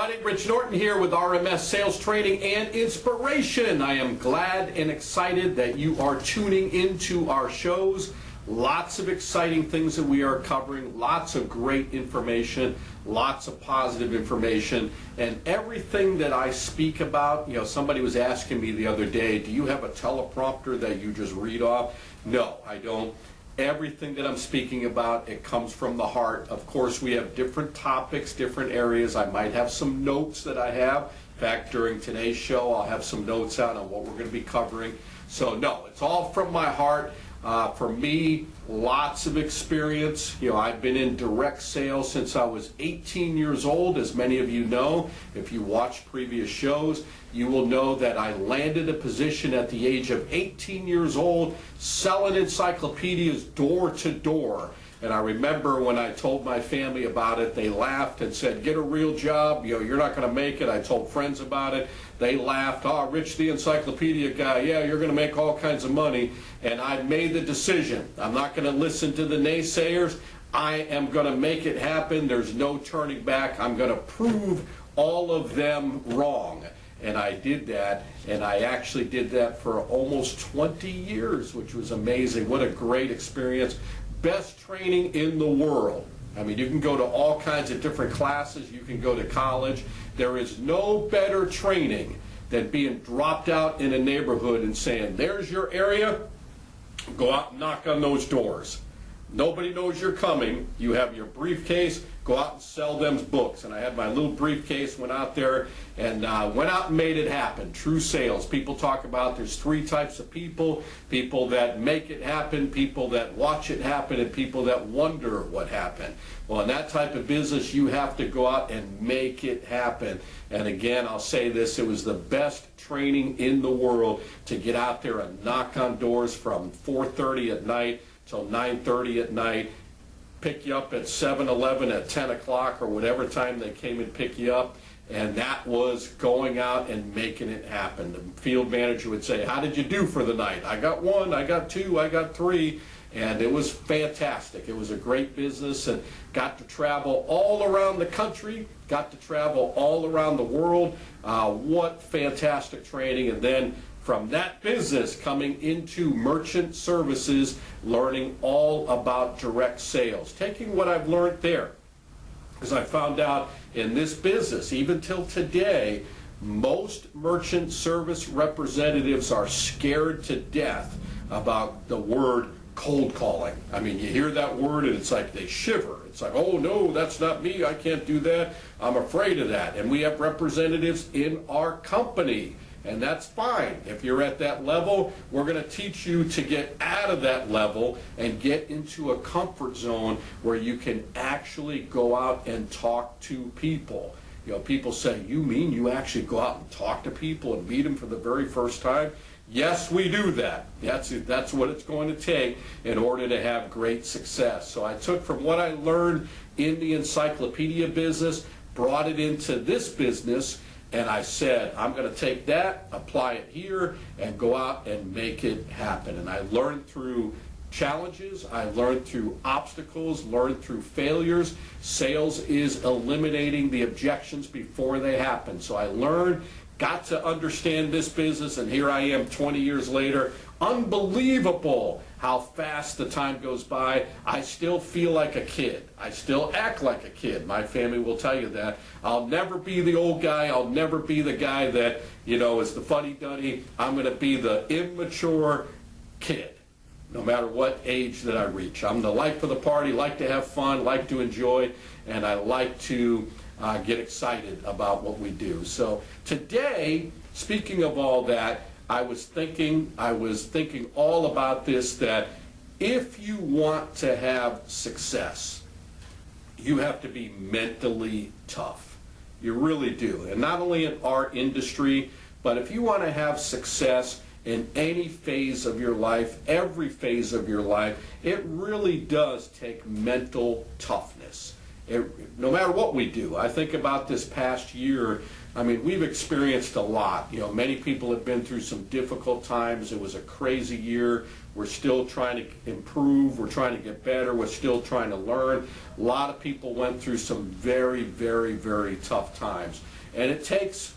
everybody. Rich Norton here with RMS Sales Training and Inspiration. I am glad and excited that you are tuning into our shows. Lots of exciting things that we are covering, lots of great information, lots of positive information, and everything that I speak about, somebody was asking me the other day, do you have a teleprompter that you just read off? No, I don't. Everything that I'm speaking about, it comes from the heart. Of course, we have different topics, different areas. I might have some notes that I have. In fact, during today's show, I'll have some notes out on what we're going to be covering. So no, it's all from my heart. For me, lots of experience. I've been in direct sales since I was 18 years old, as many of you know. If you watch previous shows, you will know that I landed a position at the age of 18 years old selling encyclopedias door to door. And I remember when I told my family about it, they laughed and said, get a real job, you're not going to make it. I told friends about it. They laughed, oh, Rich the encyclopedia guy, yeah, you're going to make all kinds of money. And I made the decision. I'm not going to listen to the naysayers. I am going to make it happen. There's no turning back. I'm going to prove all of them wrong. And I did that, and I actually did that for almost 20 years, which was amazing. What a great experience. Best training in the world. I mean, you can go to all kinds of different classes. You can go to college. There is no better training than being dropped out in a neighborhood and saying, there's your area, go out and knock on those doors. Nobody knows you're coming. You have your briefcase, go out and sell them books. And I had my little briefcase, went out there and made it happen. True sales. People talk about there's three types of people. People that make it happen, people that watch it happen, and people that wonder what happened. Well, in that type of business, you have to go out and make it happen. And again, I'll say this, it was the best training in the world to get out there and knock on doors from 4:30 at night till 9:30 at night, pick you up at 7-Eleven at 10 o'clock or whatever time they came and pick you up, and that was going out and making it happen. The field manager would say, how did you do for the night? I got one, I got two, I got three, and it was fantastic. It was a great business, and got to travel all around the country, got to travel all around the world. What fantastic training. And then from that business coming into merchant services, learning all about direct sales. Taking what I've learned there, because I found out in this business, even till today, most merchant service representatives are scared to death about the word cold calling. I mean, you hear that word and it's like they shiver. It's like, oh no, that's not me, I can't do that, I'm afraid of that. And we have representatives in our company. And that's fine. If you're at that level, we're going to teach you to get out of that level and get into a comfort zone where you can actually go out and talk to people. People say, you mean you actually go out and talk to people and meet them for the very first time? Yes, we do that. That's what it's going to take in order to have great success. So I took from what I learned in the encyclopedia business, brought it into this business, and I said, I'm going to take that, apply it here, and go out and make it happen. And I learned through challenges, I learned through obstacles, learned through failures. Sales is eliminating the objections before they happen. So I learned, got to understand this business, and here I am 20 years later. Unbelievable how fast the time goes by. I still feel like a kid. I still act like a kid. My family will tell you that. I'll never be the old guy. I'll never be the guy that, is the funny-dunny. I'm going to be the immature kid, no matter what age that I reach. I'm the life of the party, like to have fun, like to enjoy, and I like to get excited about what we do. So today, speaking of all that, I was thinking all about this, that if you want to have success, you have to be mentally tough. You really do. And not only in our industry, but if you want to have success in any phase of your life, every phase of your life, it really does take mental toughness. No matter what we do. I think about this past year, I mean, we've experienced a lot. Many people have been through some difficult times. It was a crazy year. We're still trying to improve. We're trying to get better. We're still trying to learn. A lot of people went through some very, very, very tough times. And it takes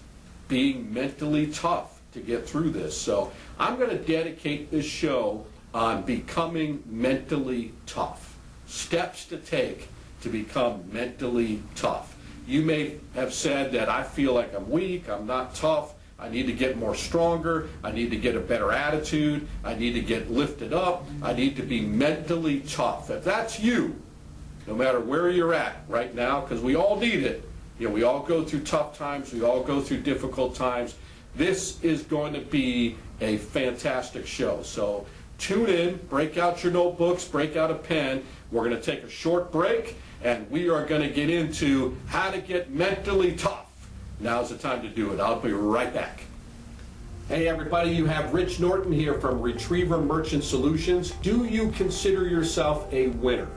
being mentally tough to get through this. So I'm going to dedicate this show on becoming mentally tough. Steps to take to become mentally tough. You may have said that I feel like I'm weak, I'm not tough, I need to get more stronger, I need to get a better attitude, I need to get lifted up, I need to be mentally tough. If that's you, no matter where you're at right now, because we all need it, you know, we all go through tough times, we all go through difficult times, this is going to be a fantastic show. So tune in, break out your notebooks, break out a pen. We're going to take a short break, and we are going to get into how to get mentally tough. Now's the time to do it. I'll be right back. Hey everybody, you have Rich Norton here from Retriever Merchant Solutions. Do you consider yourself a winner?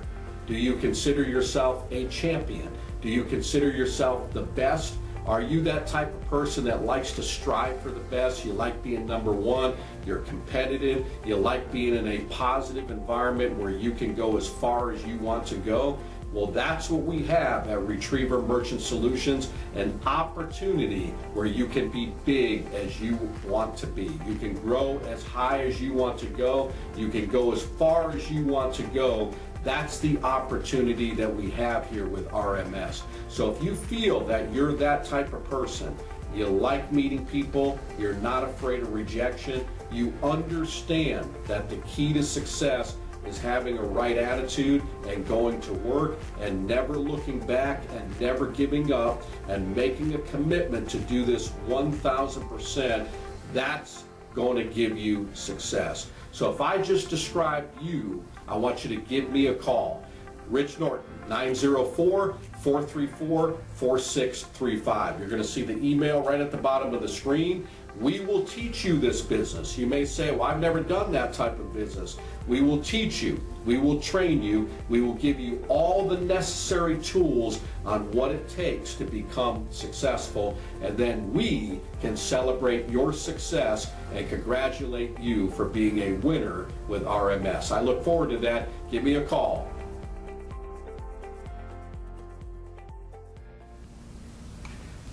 Do you consider yourself a champion? Do you consider yourself the best? Are you that type of person that likes to strive for the best? You like being number one, you're competitive, you like being in a positive environment where you can go as far as you want to go? Well, that's what we have at Retriever Merchant Solutions, an opportunity where you can be big as you want to be. You can grow as high as you want to go. You can go as far as you want to go. That's the opportunity that we have here with RMS. So if you feel that you're that type of person, you like meeting people, you're not afraid of rejection, you understand that the key to success is having a right attitude and going to work and never looking back and never giving up and making a commitment to do this 1,000%, that's going to give you success. So if I just described you, I want you to give me a call. Rich Norton, 904-434-4635. You're going to see the email right at the bottom of the screen. We will teach you this business. You may say, well, I've never done that type of business. We will teach you. We will train you. We will give you all the necessary tools on what it takes to become successful. And then we can celebrate your success and congratulate you for being a winner with RMS. I look forward to that. Give me a call.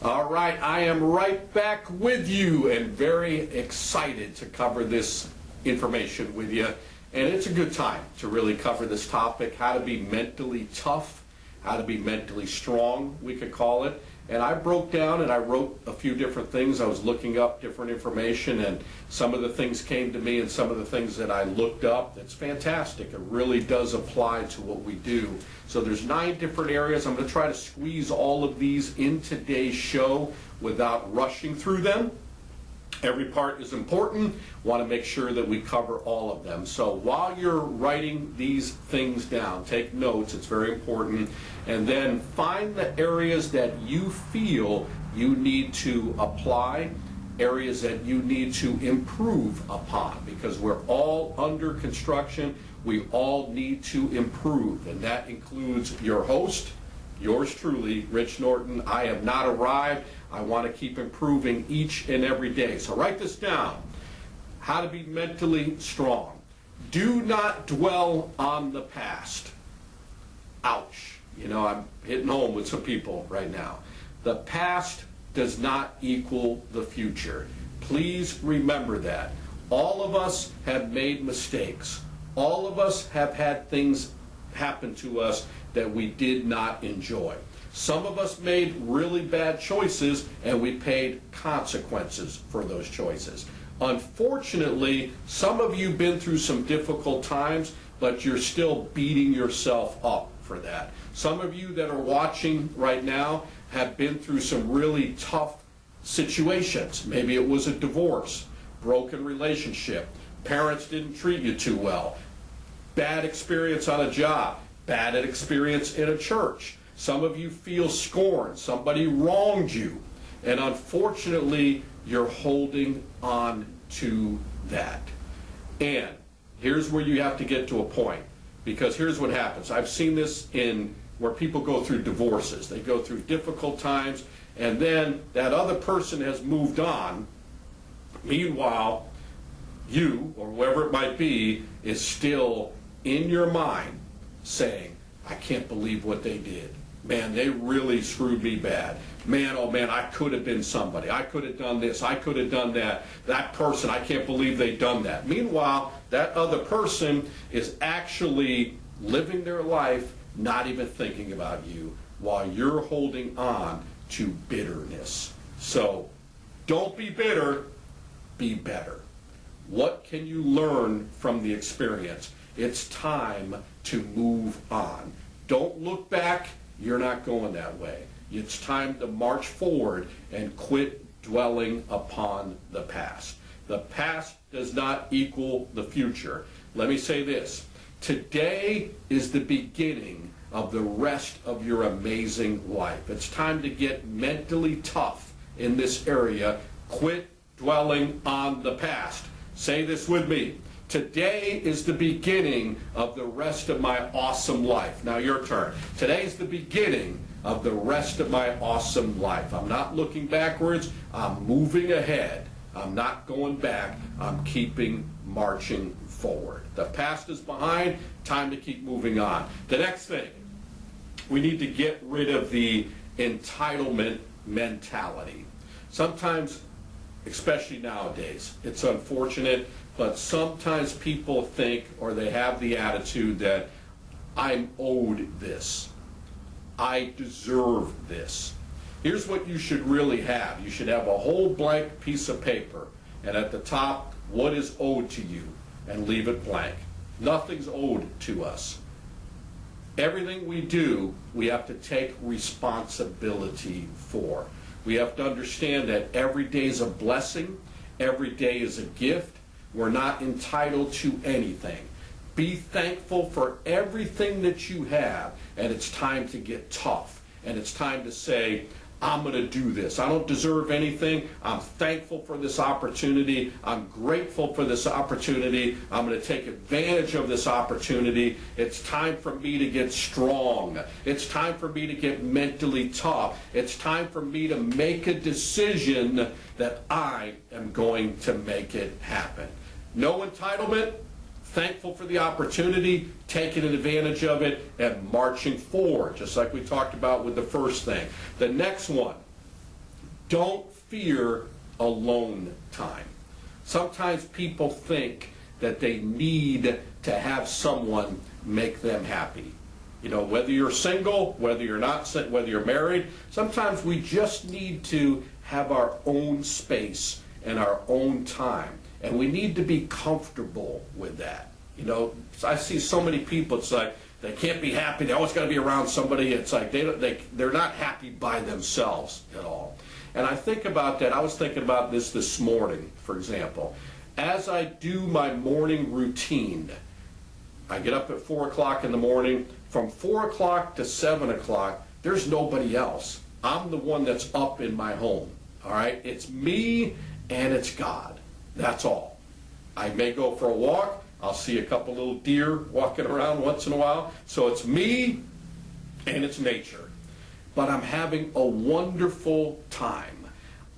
All right, I am right back with you and very excited to cover this information with you. And it's a good time to really cover this topic, how to be mentally tough, how to be mentally strong, we could call it. And I broke down and I wrote a few different things. I was looking up different information, and some of the things came to me and some of the things that I looked up. It's fantastic. It really does apply to what we do. So there's 9 different areas. I'm going to try to squeeze all of these in today's show without rushing through them. Every part is important. Want to make sure that we cover all of them. So while you're writing these things down, take notes, it's very important, and then find the areas that you feel you need to apply, areas that you need to improve upon, because we're all under construction. We all need to improve, and that includes your host, yours truly, Rich Norton. I have not arrived. I want to keep improving each and every day. So write this down. How to be mentally strong. Do not dwell on the past. Ouch. You know, I'm hitting home with some people right now. The past does not equal the future. Please remember that. All of us have made mistakes. All of us have had things happen to us that we did not enjoy. Some of us made really bad choices and we paid consequences for those choices. Unfortunately, some of you have been through some difficult times, but you're still beating yourself up for that. Some of you that are watching right now have been through some really tough situations. Maybe it was a divorce, broken relationship, parents didn't treat you too well, bad experience on a job, bad experience in a church. Some of you feel scorned. Somebody wronged you. And unfortunately, you're holding on to that. And here's where you have to get to a point. Because here's what happens. I've seen this in where people go through divorces. They go through difficult times, and then that other person has moved on. Meanwhile, you, or whoever it might be, is still in your mind saying, I can't believe what they did. Man, they really screwed me bad. Man, oh man, I could have been somebody. I could have done this. I could have done that. That person, I can't believe they done that. Meanwhile, that other person is actually living their life, not even thinking about you, while you're holding on to bitterness. So, don't be bitter, be better. What can you learn from the experience? It's time to move on. Don't look back. You're not going that way. It's time to march forward and quit dwelling upon the past. The past does not equal the future. Let me say this. Today is the beginning of the rest of your amazing life. It's time to get mentally tough in this area. Quit dwelling on the past. Say this with me. Today is the beginning of the rest of my awesome life. Now your turn. Today is the beginning of the rest of my awesome life. I'm not looking backwards. I'm moving ahead. I'm not going back. I'm keeping marching forward. The past is behind. Time to keep moving on. The next thing, we need to get rid of the entitlement mentality. Sometimes, especially nowadays, it's unfortunate, but sometimes people think, or they have the attitude that I'm owed this. I deserve this. Here's what you should really have. You should have a whole blank piece of paper, and at the top, what is owed to you, and leave it blank. Nothing's owed to us. Everything we do, we have to take responsibility for. We have to understand that every day is a blessing, every day is a gift. We're not entitled to anything. Be thankful for everything that you have, and it's time to get tough. And it's time to say, I'm going to do this. I don't deserve anything. I'm thankful for this opportunity. I'm grateful for this opportunity. I'm going to take advantage of this opportunity. It's time for me to get strong. It's time for me to get mentally tough. It's time for me to make a decision that I am going to make it happen. No entitlement. Thankful for the opportunity, taking advantage of it, and marching forward, just like we talked about with the first thing. The next one, don't fear alone time. Sometimes people think that they need to have someone make them happy. You know, whether you're single, whether you're not, whether you're married, sometimes we just need to have our own space and our own time. And we need to be comfortable with that. You know, I see so many people, it's like they can't be happy. They always got to be around somebody. It's like they're not happy by themselves at all. And I think about that. I was thinking about this morning, for example. As I do my morning routine, I get up at 4 o'clock in the morning. From 4 o'clock to 7 o'clock, there's nobody else. I'm the one that's up in my home. All right? It's me and it's God. That's all. I may go for a walk. I'll see a couple little deer walking around once in a while. So it's me and it's nature. But I'm having a wonderful time.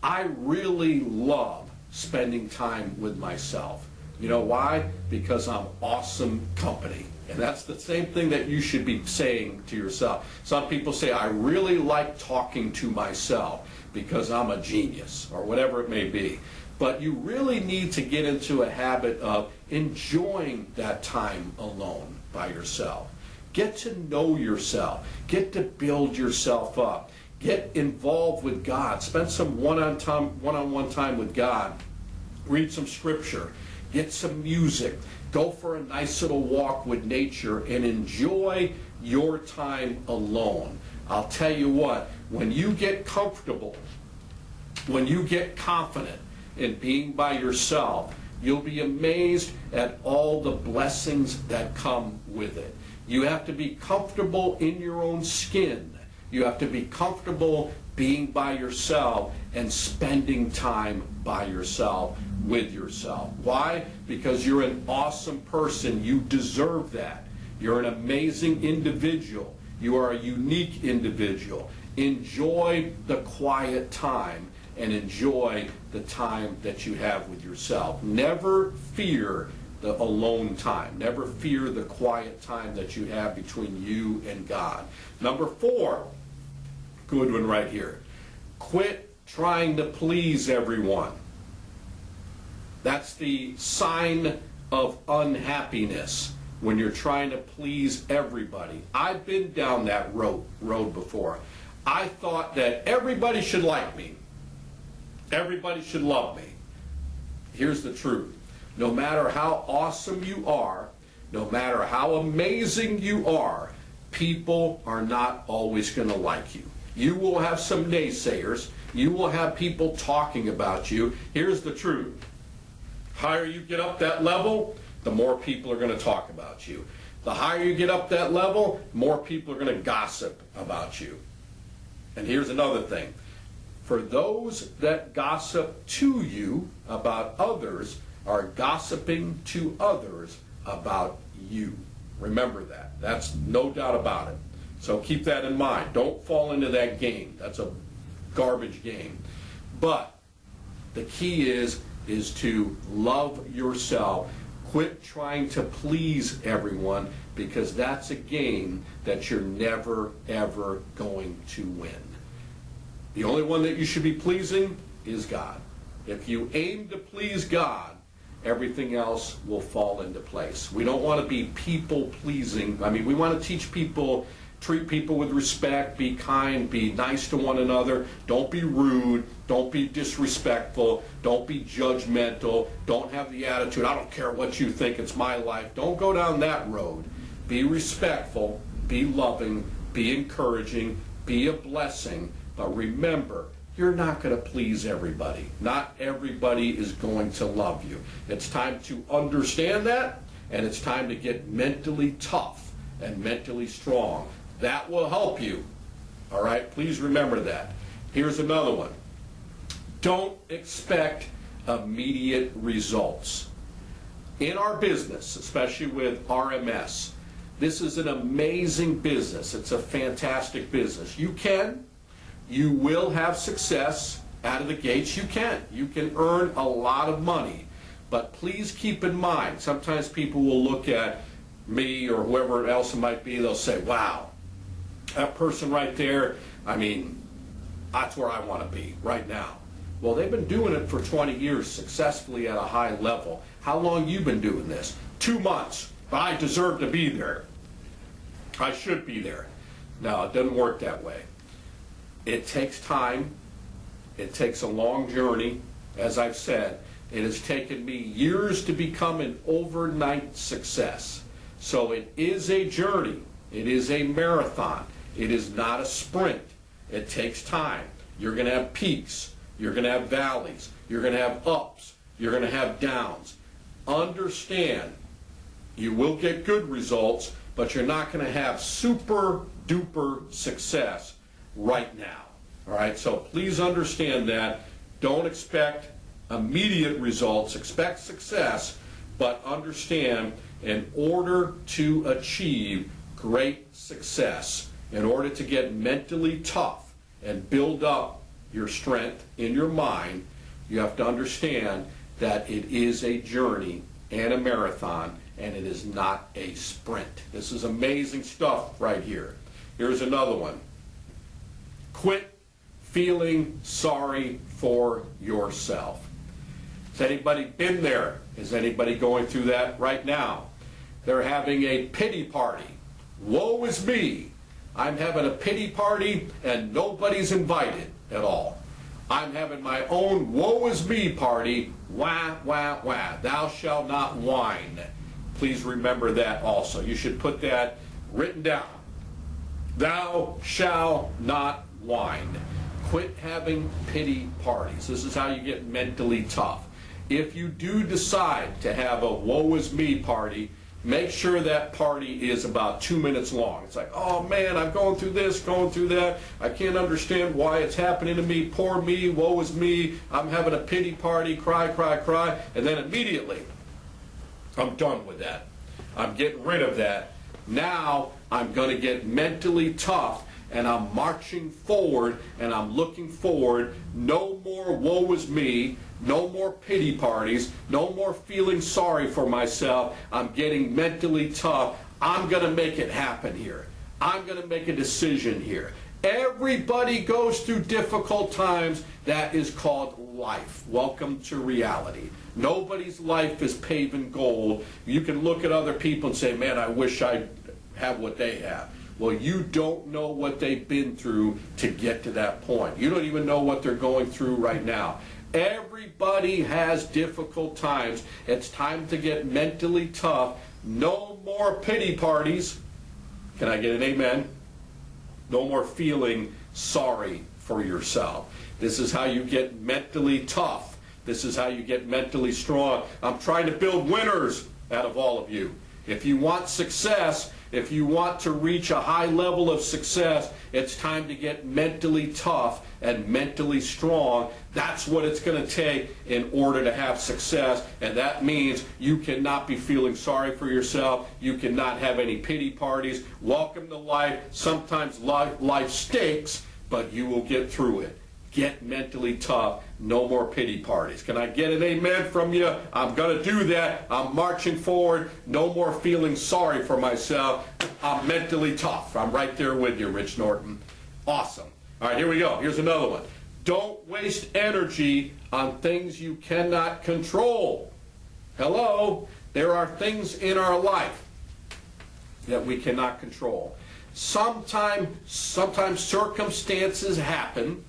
I really love spending time with myself. You know why? Because I'm awesome company. And that's the same thing that you should be saying to yourself. Some people say, I really like talking to myself because I'm a genius, or whatever it may be. But you really need to get into a habit of enjoying that time alone by yourself. Get to know yourself. Get to build yourself up. Get involved with God. Spend some one-on-one time with God. Read some scripture. Get some music. Go for a nice little walk with nature and enjoy your time alone. I'll tell you what, when you get comfortable, when you get confident in being by yourself, you'll be amazed at all the blessings that come with it. You have to be comfortable in your own skin. You have to be comfortable being by yourself and spending time by yourself, with yourself. Why? Because you're an awesome person. You deserve that. You're an amazing individual. You are a unique individual. Enjoy the quiet time and enjoy the time that you have with yourself. Never fear the alone time. Never fear the quiet time that you have between you and God. Number 4, good one right here. Quit trying to please everyone. That's the sign of unhappiness, when you're trying to please everybody. I've been down that road before. I thought that everybody should like me. Everybody should love me. Here's the truth. No matter how awesome you are, no matter how amazing you are, people are not always going to like you. You will have some naysayers. You will have people talking about you. Here's the truth. The higher you get up that level, the more people are going to talk about you. The higher you get up that level, more people are going to gossip about you. And here's another thing. For those that gossip to you about others are gossiping to others about you. Remember that. That's no doubt about it. So keep that in mind. Don't fall into that game. That's a garbage game. But the key is to love yourself. Quit trying to please everyone, because that's a game that you're never, ever going to win. The only one that you should be pleasing is God. If you aim to please God, everything else will fall into place. We don't want to be people-pleasing. I mean, we want to teach people, treat people with respect, be kind, be nice to one another. Don't be rude. Don't be disrespectful. Don't be judgmental. Don't have the attitude, I don't care what you think, it's my life. Don't go down that road. Be respectful, be loving, be encouraging, be a blessing. But remember, you're not going to please everybody. Not everybody is going to love you. It's time to understand that, and it's time to get mentally tough and mentally strong. That will help you. All right? Please remember that. Here's another one. Don't expect immediate results. In our business, especially with RMS, this is an amazing business. It's a fantastic business. You will have success out of the gates. You can earn a lot of money. But please keep in mind, sometimes people will look at me or whoever else it might be, they'll say, wow, that person right there, I mean, that's where I want to be right now. Well, they've been doing it for 20 years successfully at a high level. How long you been doing this? 2 months. But I deserve to be there. I should be there. No, it doesn't work that way. It takes time. It takes a long journey. As I've said, it has taken me years to become an overnight success. So it is a journey. It is a marathon. It is not a sprint. It takes time. You're going to have peaks. You're going to have valleys. You're going to have ups. You're going to have downs. Understand, you will get good results, but you're not going to have super duper success right now. All right, so please understand that. Don't expect immediate results. Expect success, but understand, in order to achieve great success, in order to get mentally tough and build up your strength in your mind, you have to understand that it is a journey and a marathon, and it is not a sprint. This is amazing stuff right here. Here's another one. Quit feeling sorry for yourself. Has anybody been there? Is anybody going through that right now? They're having a pity party. Woe is me. I'm having a pity party and nobody's invited at all. I'm having my own woe is me party. Wah, wah, wah. Thou shalt not whine. Please remember that also. You should put that written down. Thou shalt not whine. Quit having pity parties. This is how you get mentally tough. If you do decide to have a woe is me party, make sure that party is about 2 minutes long. It's like, oh man, I'm going through this, going through that. I can't understand why it's happening to me. Poor me, woe is me. I'm having a pity party, cry, cry, cry. And then immediately, I'm done with that. I'm getting rid of that. Now, I'm going to get mentally tough, and I'm marching forward, and I'm looking forward. No more woe is me, no more pity parties, no more feeling sorry for myself. I'm getting mentally tough. I'm going to make it happen here. I'm going to make a decision here. Everybody goes through difficult times. That is called life. Welcome to reality. Nobody's life is paving gold. You can look at other people and say, man, I wish I have what they have. Well, you don't know what they've been through to get to that point. You don't even know what they're going through right now. Everybody has difficult times. It's time to get mentally tough. No more pity parties. Can I get an amen? No more feeling sorry for yourself. This is how you get mentally tough. This is how you get mentally strong. I'm trying to build winners out of all of you. If you want success, if you want to reach a high level of success, it's time to get mentally tough and mentally strong. That's what it's going to take in order to have success. And that means you cannot be feeling sorry for yourself. You cannot have any pity parties. Welcome to life. Sometimes life stinks, but you will get through it. Get mentally tough. No more pity parties. Can I get an amen from you? I'm going to do that. I'm marching forward. No more feeling sorry for myself. I'm mentally tough. I'm right there with you, Rich Norton. Awesome. All right, here we go. Here's another one. Don't waste energy on things you cannot control. Hello? There are things in our life that we cannot control. Sometimes circumstances happen,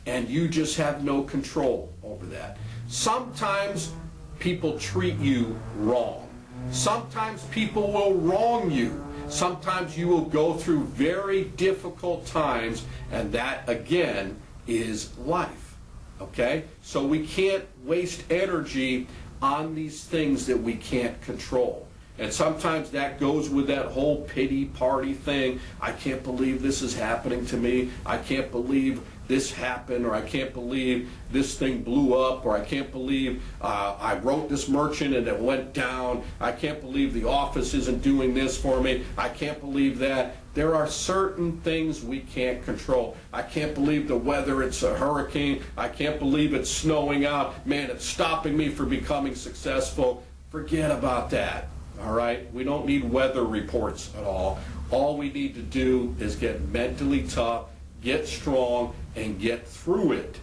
and you just have no control over that. Sometimes people treat you wrong. Sometimes people will wrong you. Sometimes you will go through very difficult times, and that, again, is life. Okay? So we can't waste energy on these things that we can't control. And sometimes that goes with that whole pity party thing. I can't believe this is happening to me. I can't believe this happened, or I can't believe this thing blew up, or I can't believe I wrote this merchant and it went down. I can't believe the office isn't doing this for me. I can't believe that. There are certain things we can't control. I can't believe the weather, it's a hurricane. I can't believe it's snowing out. Man, it's stopping me from becoming successful. Forget about that. All right? We don't need weather reports at all. All we need to do is get mentally tough, get strong, and get through it.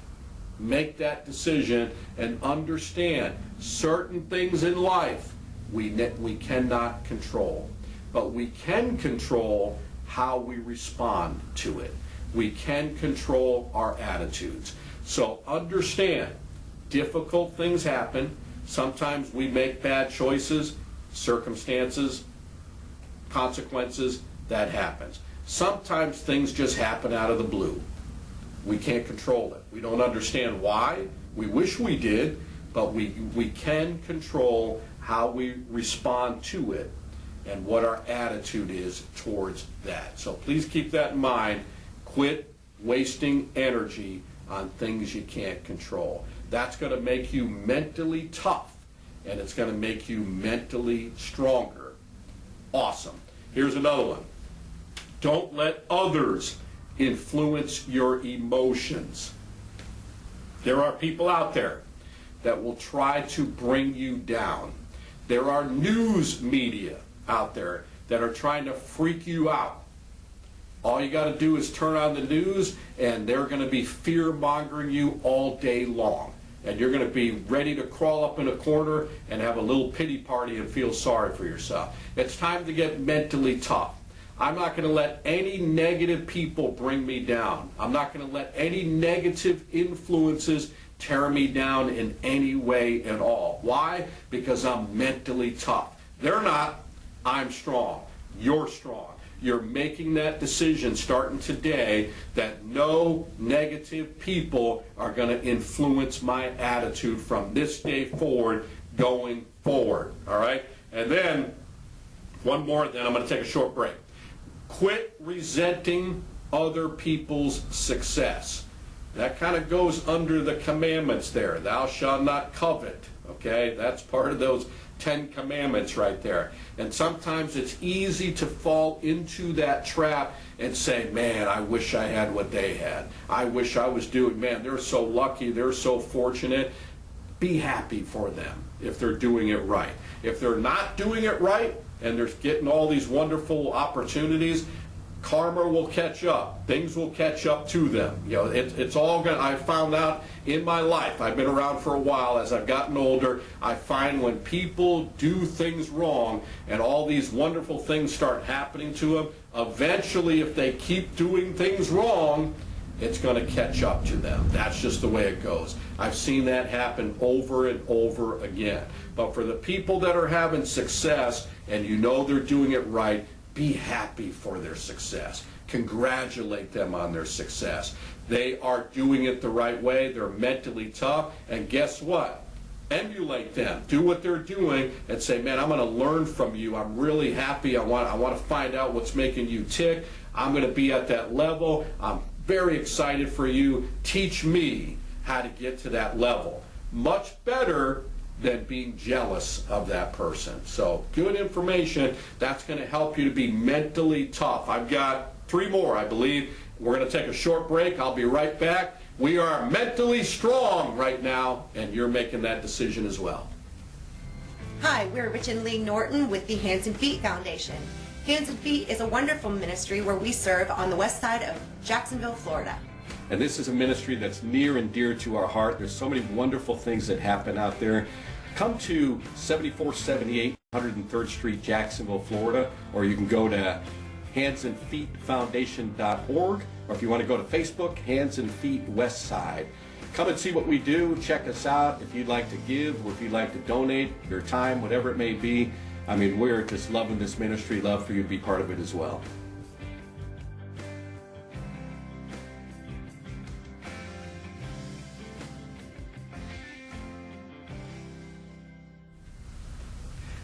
Make that decision and understand certain things in life we cannot control. But we can control how we respond to it. We can control our attitudes. So understand, difficult things happen. Sometimes we make bad choices, circumstances, consequences, that happens. Sometimes things just happen out of the blue. We can't control it. We don't understand why. We wish we did, but we can control how we respond to it and what our attitude is towards that. So please keep that in mind. Quit wasting energy on things you can't control. That's going to make you mentally tough, and it's going to make you mentally stronger. Awesome. Here's another one. Don't let others influence your emotions. There are people out there that will try to bring you down. There are news media out there that are trying to freak you out. All you got to do is turn on the news, and they're going to be fear-mongering you all day long. And you're going to be ready to crawl up in a corner and have a little pity party and feel sorry for yourself. It's time to get mentally tough. I'm not going to let any negative people bring me down. I'm not going to let any negative influences tear me down in any way at all. Why? Because I'm mentally tough. They're not. I'm strong. You're strong. You're making that decision starting today that no negative people are going to influence my attitude from this day forward, going forward. All right? And then, one more, then I'm going to take a short break. Quit resenting other people's success. That kind of goes under the commandments there. Thou shalt not covet. Okay? That's part of those 10 commandments right there. And sometimes it's easy to fall into that trap and say, man, I wish I had what they had. I wish I was doing, man, they're so lucky, they're so fortunate. Be happy for them if they're doing it right. If they're not doing it right and they're getting all these wonderful opportunities, karma will catch up. Things will catch up to them. You know, it's all going to, I found out in my life, I've been around for a while, as I've gotten older, I find when people do things wrong and all these wonderful things start happening to them, eventually if they keep doing things wrong, it's going to catch up to them. That's just the way it goes. I've seen that happen over and over again. But for the people that are having success and you know they're doing it right, be happy for their success. Congratulate them on their success. They are doing it the right way. They're mentally tough. And guess what? Emulate them. Do what they're doing and say, man, I'm going to learn from you. I'm really happy. I want to find out what's making you tick. I'm going to be at that level. I'm very excited for you. Teach me how to get to that level. Much better than being jealous of that person. So good information. That's going to help you to be mentally tough. I've got 3 more, I believe. We're going to take a short break. I'll be right back. We are mentally strong right now, and you're making that decision as well. Hi, we're Rich and Lee Norton with the Hands and Feet Foundation. Hands and Feet is a wonderful ministry where we serve on the west side of Jacksonville, Florida. And this is a ministry that's near and dear to our heart. There's so many wonderful things that happen out there. Come to 7478 103rd Street, Jacksonville, Florida, or you can go to handsandfeetfoundation.org, or if you want to go to Facebook, Hands and Feet West Side. Come and see what we do. Check us out. If you'd like to give, or if you'd like to donate your time, whatever it may be. I mean, we're just loving this ministry. Love for you to be part of it as well.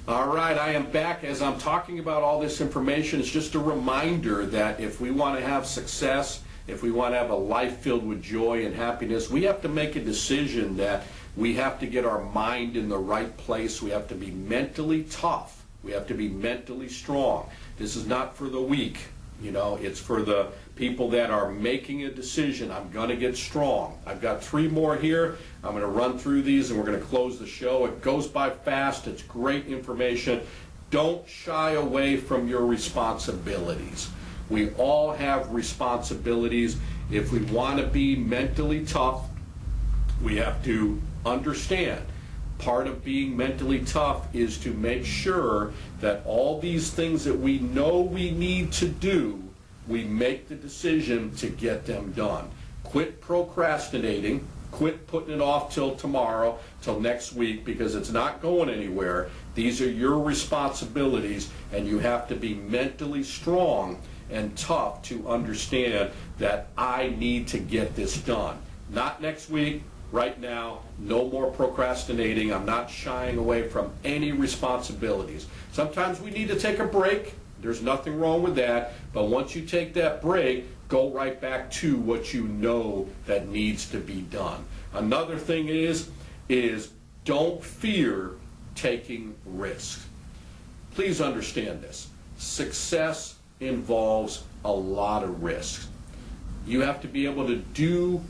All right, I am back. As I'm talking about all this information, it's just a reminder that if we want to have success, if we want to have a life filled with joy and happiness, we have to make a decision that we have to get our mind in the right place. We have to be mentally tough. We have to be mentally strong. This is not for the weak. You know, it's for the people that are making a decision. I'm going to get strong. I've got 3 more here. I'm going to run through these and we're going to close the show. It goes by fast. It's great information. Don't shy away from your responsibilities. We all have responsibilities. If we want to be mentally tough, we have to understand. Part of being mentally tough is to make sure that all these things that we know we need to do, we make the decision to get them done. Quit procrastinating. Quit putting it off till tomorrow, till next week, because it's not going anywhere. These are your responsibilities, and you have to be mentally strong and tough to understand that I need to get this done. Not next week. Right now, no more procrastinating. I'm not shying away from any responsibilities. Sometimes we need to take a break. There's nothing wrong with that. But once you take that break, go right back to what you know that needs to be done. Another thing is don't fear taking risks. Please understand this. Success involves a lot of risks. You have to be able to do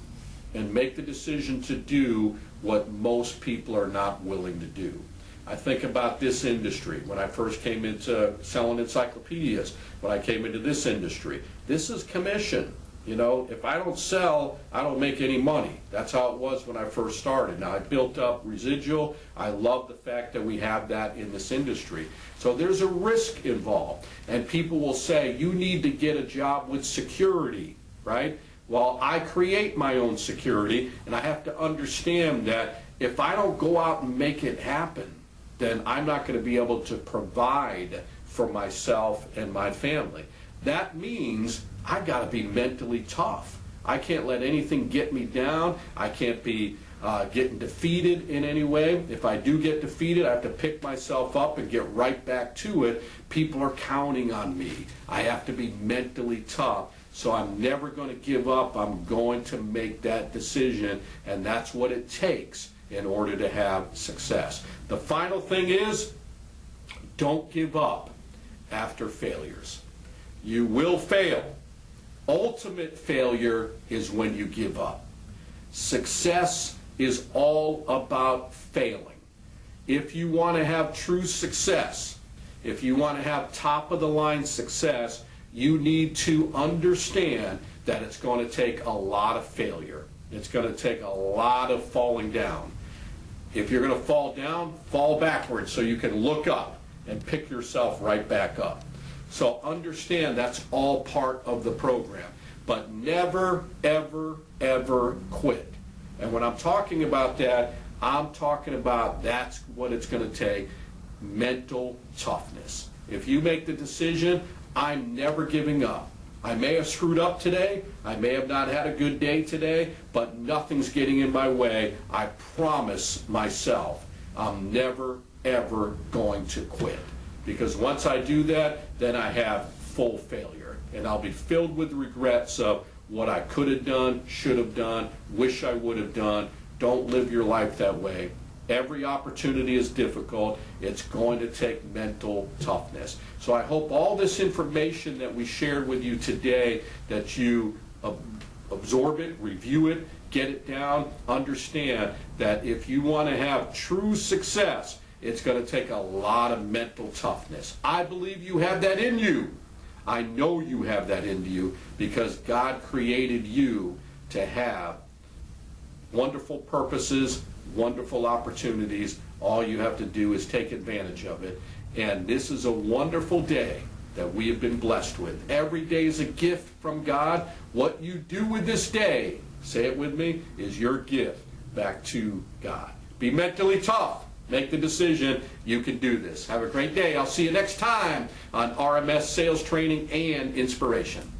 and make the decision to do what most people are not willing to do. I think about this industry. When I first came into selling encyclopedias, when I came into this industry, this is commission. You know, if I don't sell, I don't make any money. That's how it was when I first started. Now, I built up residual. I love the fact that we have that in this industry. So there's a risk involved. And people will say, you need to get a job with security, right? Well, I create my own security, and I have to understand that if I don't go out and make it happen, then I'm not going to be able to provide for myself and my family. That means I got to be mentally tough. I can't let anything get me down. I can't be getting defeated in any way. If I do get defeated, I have to pick myself up and get right back to it. People are counting on me. I have to be mentally tough. So I'm never going to give up. I'm going to make that decision, and that's what it takes in order to have success. The final thing is, don't give up after failures. You will fail. Ultimate failure is when you give up. Success is all about failing. If you want to have true success, if you want to have top of the line success, you need to understand that it's going to take a lot of failure. It's going to take a lot of falling down. If you're going to fall down, fall backwards so you can look up and pick yourself right back up. So understand that's all part of the program. But never, ever, ever quit. And when I'm talking about that, I'm talking about that's what it's going to take, mental toughness. If you make the decision, I'm never giving up. I may have screwed up today, I may have not had a good day today, but nothing's getting in my way. I promise myself I'm never, ever going to quit. Because once I do that, then I have full failure. And I'll be filled with regrets of what I could have done, should have done, wish I would have done. Don't live your life that way. Every opportunity is difficult. It's going to take mental toughness. So I hope all this information that we shared with you today, that you absorb it, review it, get it down, understand that if you want to have true success, it's going to take a lot of mental toughness. I believe you have that in you. I know you have that in you because God created you to have wonderful purposes, wonderful opportunities. All you have to do is take advantage of it. And this is a wonderful day that we have been blessed with. Every day is a gift from God. What you do with this day, say it with me, is your gift back to God. Be mentally tough. Make the decision. You can do this. Have a great day. I'll see you next time on RMS Sales Training and Inspiration.